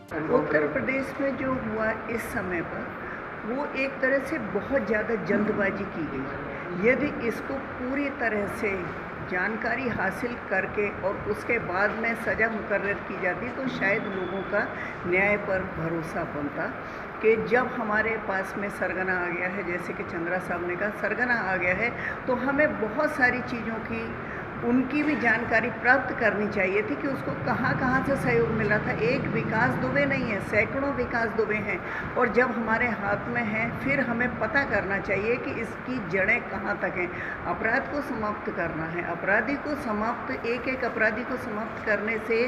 उत्तर प्रदेश में जो हुआ इस समय पर, वो एक तरह से बहुत ज़्यादा जल्दबाजी की गई। यदि इसको पूरी तरह से जानकारी हासिल करके और उसके बाद में सज़ा मुकर्रर की जाती तो शायद लोगों का न्याय पर भरोसा बनता कि जब हमारे पास में सरगना आ गया है, जैसे कि चंद्रा साहब ने कहा सरगना आ गया है, तो हमें बहुत सारी चीज़ों की उनकी भी जानकारी प्राप्त करनी चाहिए थी कि उसको कहाँ कहाँ से सहयोग मिला था। एक विकास दुबे नहीं है, सैकड़ों विकास दुबे हैं, और जब हमारे हाथ में है फिर हमें पता करना चाहिए कि इसकी जड़ें कहाँ तक हैं। अपराध को समाप्त करना है, अपराधी को समाप्त, एक एक अपराधी को समाप्त करने से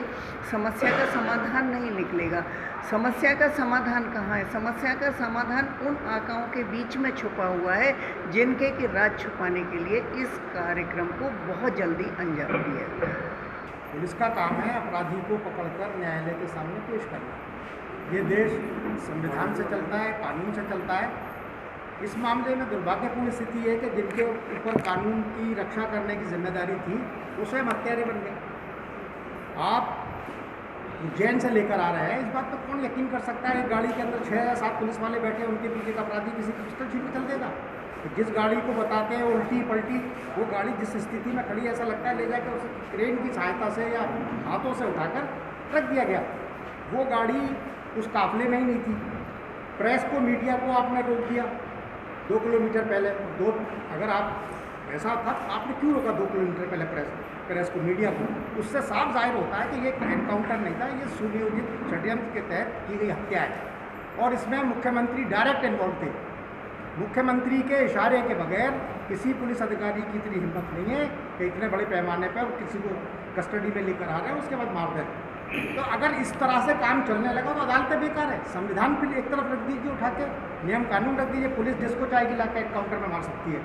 समस्या का समाधान नहीं निकलेगा। समस्या का समाधान कहाँ है? समस्या का समाधान उन आकाओं के बीच में छुपा हुआ है जिनके कि राज छुपाने के लिए इस कार्यक्रम को बहुत जल्दी अंजाम दिया गया। पुलिस का काम है अपराधी को पकड़कर न्यायालय के सामने पेश करना। ये देश संविधान से चलता है, कानून से चलता है। इस मामले में दुर्भाग्यपूर्ण स्थिति है कि जिनके ऊपर कानून की रक्षा करने की जिम्मेदारी थी वो स्वयं हत्यारे बन गए। आप उज्जैन से लेकर आ रहे हैं, इस बात पर कौन यकीन कर सकता है? एक गाड़ी के अंदर 6 या 7 पुलिस वाले बैठे हैं, उनके पीछे का अपराधी किसी की पिस्टल छीन के चल देगा। तो जिस गाड़ी को बताते हैं उल्टी पलटी, वो गाड़ी जिस स्थिति में खड़ी ऐसा लगता है ले जाकर उसे क्रेन की सहायता से या हाथों से उठाकर रख दिया गया। वो गाड़ी उस काफिले में ही नहीं थी। प्रेस को, मीडिया को आपने रोक दिया 2 किलोमीटर पहले। अगर आप ऐसा था आपने क्यों रोका 2 किलोमीटर पहले प्रेस को, मीडिया को? उससे साफ जाहिर होता है कि ये एनकाउंटर नहीं था, ये सुनियोजित षड्यंत्र के तहत की गई हत्या है। और इसमें मुख्यमंत्री डायरेक्ट इन्वॉल्व थे। मुख्यमंत्री के इशारे के बगैर किसी पुलिस अधिकारी की इतनी हिम्मत नहीं है कि इतने बड़े पैमाने पर किसी को कस्टडी में लेकर आ रहे हैं उसके बाद मार दें। तो अगर इस तरह से काम चलने लगा तो अदालतें बेकार है। संविधान फिर एक तरफ रख दीजिए उठा के, नियम कानून रख दीजिए, पुलिस जिसको चाहेगी ला के एनकाउंटर में मार सकती है।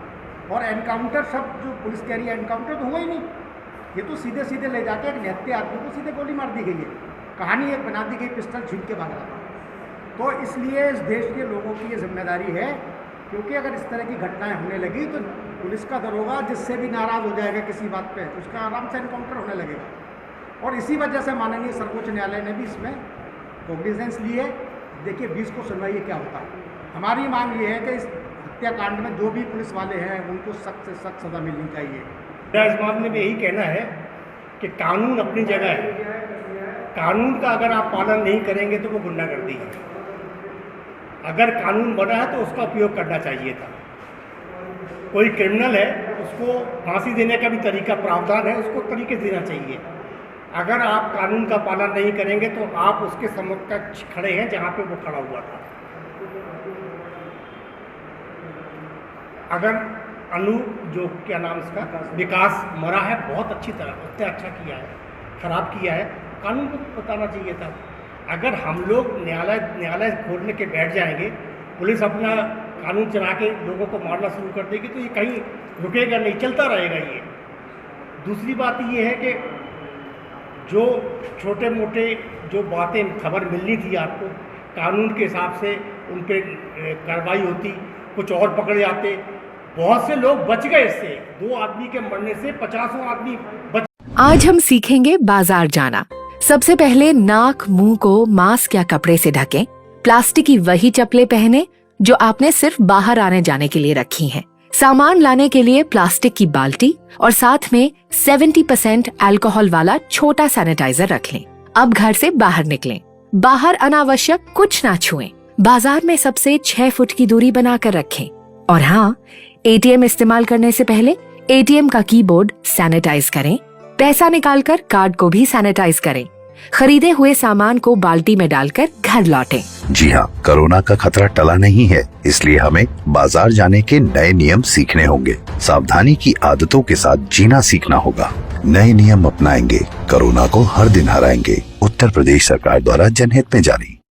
और एनकाउंटर शब्द जो पुलिस कह रही है, एनकाउंटर तो हुआ ही नहीं। ये तो सीधे सीधे ले जाके एक निहत्थे आदमी को सीधे गोली मार दी गई है। कहानी एक बना दी गई, पिस्टल छीन के भाग रहा था। तो इसलिए इस देश के लोगों की ये जिम्मेदारी है, क्योंकि अगर इस तरह की घटनाएं होने लगी तो पुलिस का दरोगा जिससे भी नाराज़ हो जाएगा किसी बात पे, उसका आराम से एनकाउंटर होने लगेगा। और इसी वजह से माननीय सर्वोच्च न्यायालय ने भी इसमें कॉग्निजेंस ली है। देखिए 20 को सुनवाइए क्या होता है। हमारी मांग ये है कि इस हत्याकांड में जो भी पुलिस वाले हैं उनको सख्त से सख्त सज़ा मिलनी चाहिए। मेरा इस मामले में यही कहना है कि कानून अपनी जगह है। कानून का अगर आप पालन नहीं करेंगे तो वो गुंडागर्दी है। अगर कानून बना है तो उसका उपयोग करना चाहिए था। कोई क्रिमिनल है उसको फांसी देने का भी तरीका, प्रावधान है, उसको तरीके से देना चाहिए। अगर आप कानून का पालन नहीं करेंगे तो आप उसके समकक्ष खड़े हैं जहाँ पे वो खड़ा हुआ था। अगर जो क्या नाम इसका विकास मरा है, बहुत अच्छी तरह, उसने अच्छा किया है, खराब किया है, कानून को बताना चाहिए था। अगर हम लोग न्यायालय खोलने के बैठ जाएंगे, पुलिस अपना कानून चला के लोगों को मारना शुरू कर देगी तो ये कहीं रुकेगा नहीं, चलता रहेगा ये। दूसरी बात ये है कि जो छोटे मोटे जो बातें खबर मिलनी थी आपको, कानून के हिसाब से उन पर कार्रवाई होती, कुछ और पकड़े जाते। बहुत से लोग बच गए इससे। 2 आदमी के मरने से 50 आदमी बच। आज हम सीखेंगे बाजार जाना। सबसे पहले नाक मुंह को मास्क या कपड़े से ढकें। प्लास्टिक की वही चप्पलें पहने जो आपने सिर्फ बाहर आने जाने के लिए रखी हैं। सामान लाने के लिए प्लास्टिक की बाल्टी और साथ में 70% अल्कोहल वाला छोटा सैनिटाइजर रख लें। अब घर से बाहर निकलें। बाहर अनावश्यक कुछ ना छुएं। बाजार में सबसे 6 फुट की दूरी बनाकर रखें। और हाँ, एटीएम इस्तेमाल करने से पहले एटीएम का कीबोर्ड सैनिटाइज करें। पैसा निकालकर कार्ड को भी सैनिटाइज करें। खरीदे हुए सामान को बाल्टी में डालकर घर लौटें। जी हाँ, कोरोना का खतरा टला नहीं है, इसलिए हमें बाजार जाने के नए नियम सीखने होंगे। सावधानी की आदतों के साथ जीना सीखना होगा। नए नियम अपनाएंगे, कोरोना को हर दिन हराएंगे। उत्तर प्रदेश सरकार द्वारा जनहित में जारी।